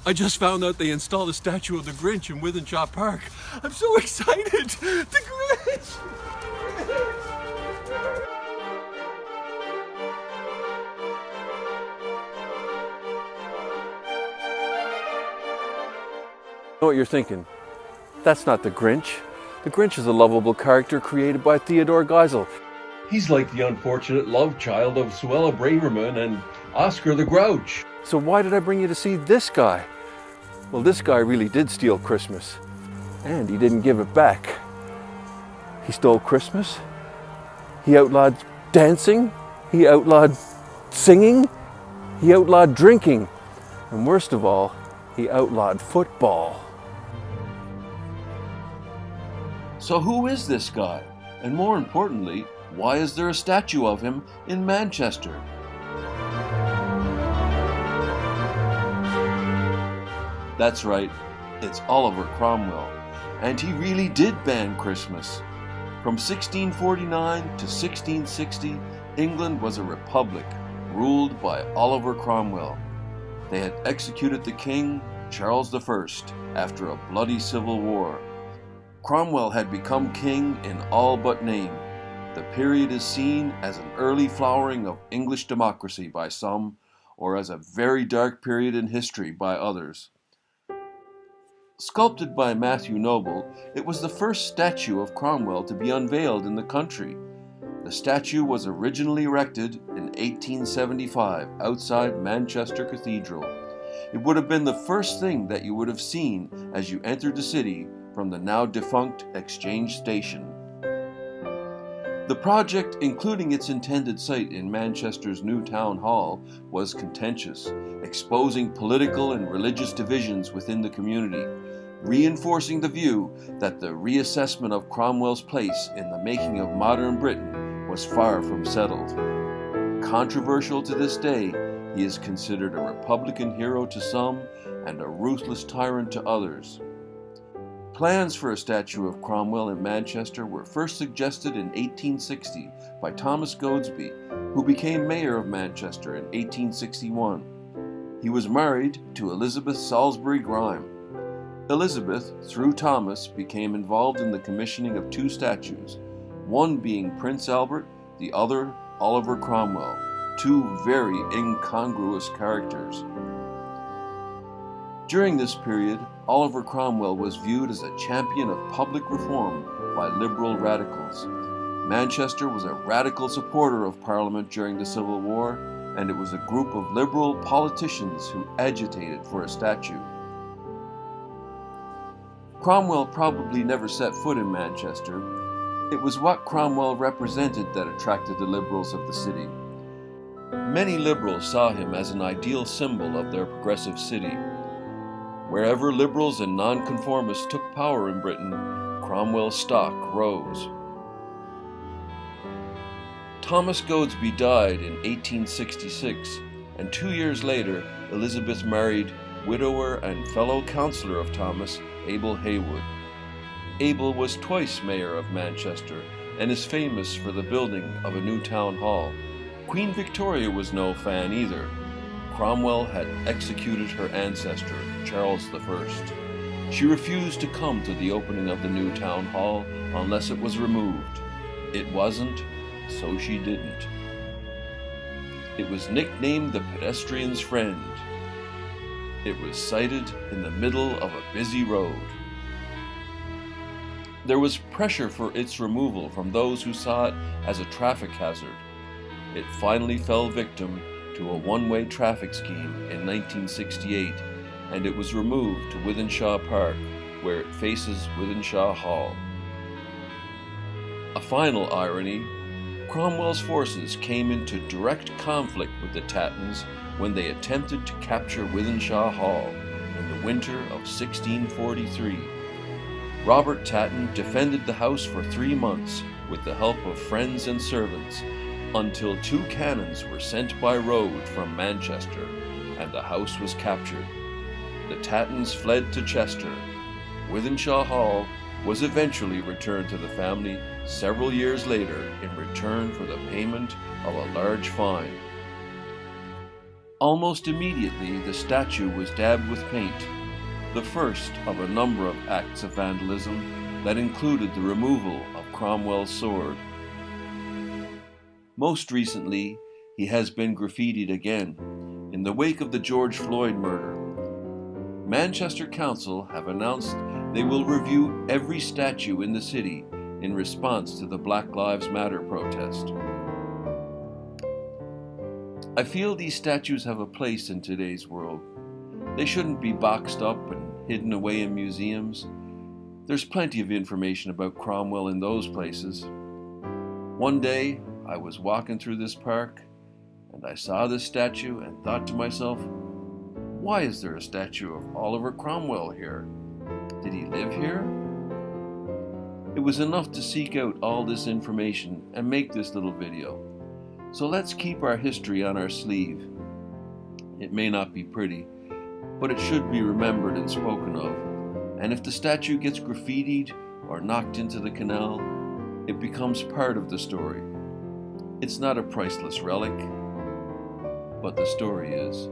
I just found out they installed a statue of the Grinch in Wythenshawe Park. I'm so excited! The Grinch! Know what you're thinking? That's not the Grinch. The Grinch is a lovable character created by Theodore Geisel. He's like the unfortunate love child of Suella Braverman and Oscar the Grouch. So why did I bring you to see this guy? Well, this guy really did steal Christmas, and he didn't give it back. He stole Christmas, he outlawed dancing, he outlawed singing, he outlawed drinking, and worst of all, he outlawed football. So who is this guy? And more importantly, why is there a statue of him in Manchester? That's right, it's Oliver Cromwell, and he really did ban Christmas. From 1649 to 1660, England was a republic ruled by Oliver Cromwell. They had executed the king, Charles I, after a bloody civil war. Cromwell had become king in all but name. The period is seen as an early flowering of English democracy by some, or as a very dark period in history by others. Sculpted by Matthew Noble, it was the first statue of Cromwell to be unveiled in the country. The statue was originally erected in 1875 outside Manchester Cathedral. It would have been the first thing that you would have seen as you entered the city from the now defunct Exchange Station. The project, including its intended site in Manchester's new town hall, was contentious, exposing political and religious divisions within the community, reinforcing the view that the reassessment of Cromwell's place in the making of modern Britain was far from settled. Controversial to this day, he is considered a Republican hero to some and a ruthless tyrant to others. Plans for a statue of Cromwell in Manchester were first suggested in 1860 by Thomas Goadsby, who became mayor of Manchester in 1861. He was married to Elizabeth Salisbury Grime. Elizabeth, through Thomas, became involved in the commissioning of two statues, one being Prince Albert, the other Oliver Cromwell, two very incongruous characters. During this period, Oliver Cromwell was viewed as a champion of public reform by liberal radicals. Manchester was a radical supporter of Parliament during the Civil War, and it was a group of liberal politicians who agitated for a statue. Cromwell probably never set foot in Manchester. It was what Cromwell represented that attracted the liberals of the city. Many liberals saw him as an ideal symbol of their progressive city. Wherever liberals and nonconformists took power in Britain, Cromwell's stock rose. Thomas Goadsby died in 1866, and 2 years later, Elizabeth married widower and fellow councillor of Thomas, Abel Heywood. Abel was twice mayor of Manchester and is famous for the building of a new town hall. Queen Victoria was no fan either. Cromwell had executed her ancestor, Charles I. She refused to come to the opening of the new town hall unless it was removed. It wasn't, so she didn't. It was nicknamed the pedestrian's friend. It was sited in the middle of a busy road. There was pressure for its removal from those who saw it as a traffic hazard. It finally fell victim to a one-way traffic scheme in 1968, and it was removed to Wythenshawe Park, where it faces Wythenshawe Hall. A final irony, Cromwell's forces came into direct conflict with the Tattons when they attempted to capture Wythenshawe Hall in the winter of 1643. Robert Tatton defended the house for 3 months with the help of friends and servants, until 2 canons were sent by road from Manchester, and the house was captured. The Tattons fled to Chester. Wythenshawe Hall was eventually returned to the family several years later in return for the payment of a large fine. Almost immediately, the statue was dabbed with paint, the first of a number of acts of vandalism that included the removal of Cromwell's sword. Most recently, he has been graffitied again, in the wake of the George Floyd murder. Manchester Council have announced they will review every statue in the city in response to the Black Lives Matter protest. I feel these statues have a place in today's world. They shouldn't be boxed up and hidden away in museums. There's plenty of information about Cromwell in those places. One day, I was walking through this park, and I saw this statue and thought to myself, why is there a statue of Oliver Cromwell here? Did he live here? It was enough to seek out all this information and make this little video. So let's keep our history on our sleeve. It may not be pretty, but it should be remembered and spoken of. And if the statue gets graffitied or knocked into the canal, it becomes part of the story. It's not a priceless relic, but the story is.